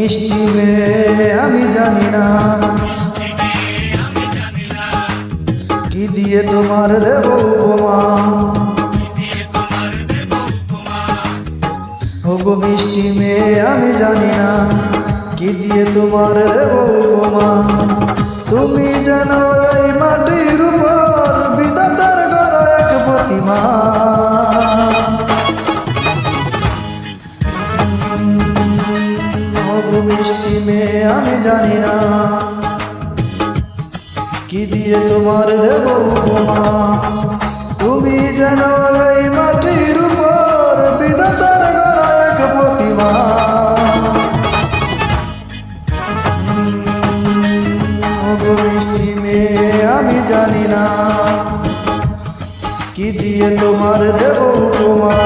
মিষ্টি মেয়ে আমি জানি না কি দিয়ে তোমার দেব উপমা। ওগো মিষ্টি মেয়ে আমি জানি না কি দিয়ে তোমার দেব উপমা। তুমি যেন এই মাটির উপর বিধাতার গড়া এক প্রতিমা। ওগো মিষ্টি মেয়ে আমি জানি না কি দিয়ে তোমার দেব উপমা। তুমি যেন এই মাটির উপর বিধাতার গড়া এক প্রতিমা। ওগো মিষ্টি মেয়ে আমি জানি না কি দিয়ে তোমার দেব উপমা।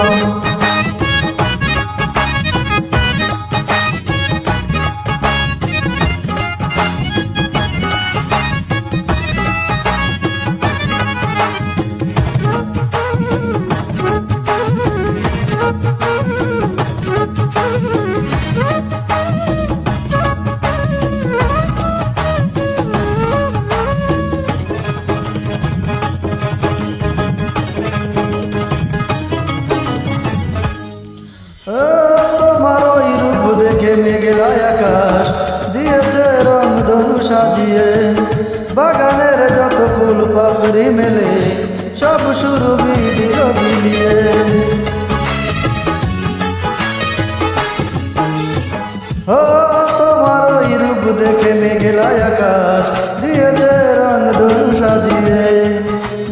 তোমার ওই রূপ দেখে মেঘলা আকাশ দিয়েছে রং ধনু সাজিয়ে। বাগানের যত ফুল পাপড়ি মেলে সব সুরভি দিল বিলিয়ে। ও তোমার ওই রূপ দেখে মেঘলা আকাশ দিয়েছে রং ধনু সাজিয়ে।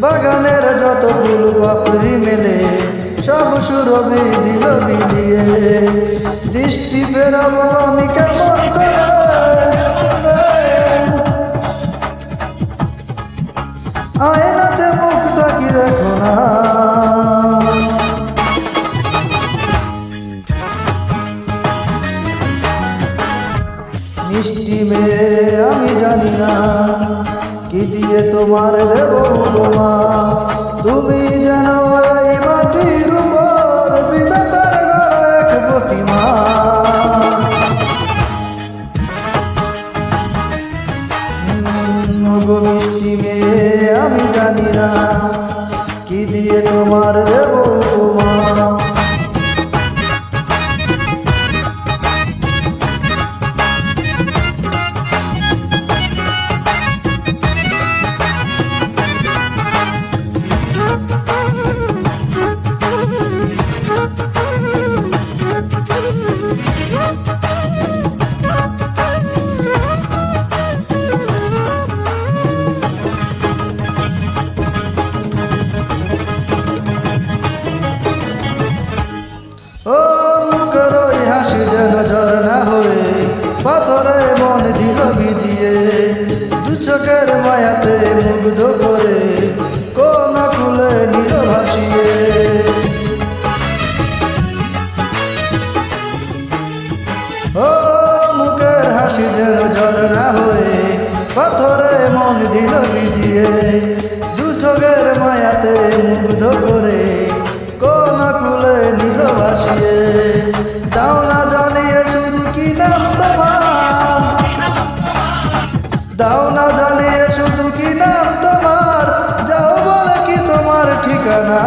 বাগানের যত ফুল পাপড়ি মেলে সব সুরভি দিল বিলিয়ে। দৃষ্টি ফেরাবো আমি কেমন করে, আয়নাতে মুখটা কি দেখো না। মিষ্টি মেয়ে আমি জানি না কি দিয়ে তোমার দেব উপমা। তুমি যেন এই মাটির উপর বিধাতার গড়া এক প্রতিমা। ওগো মিষ্টি মেয়ে আমি জানি না কি দিয়ে তোমার দেব উপমা। ও মুখের ওই হাসি যেন ঝরনা হয়ে পাথরে মন দিল ভিজিয়ে। দু চোখের মায়াতে মুগ্ধ করে কোন কুলে নিল ভাসিয়ে। ও মুখের হাসি যেন ঝরনা হয়ে পাথরে মন দিল ভিজিয়ে। দু চোখের মায়াতে মুগ্ধ করে কোন কুলে নিল ভাসিয়ে। দাও না জানিয়ে শুধু কি নাম তোমার, দাও না জানিয়ে শুধু কি নাম তোমার, যাও বলে কি তোমার ঠিকানা।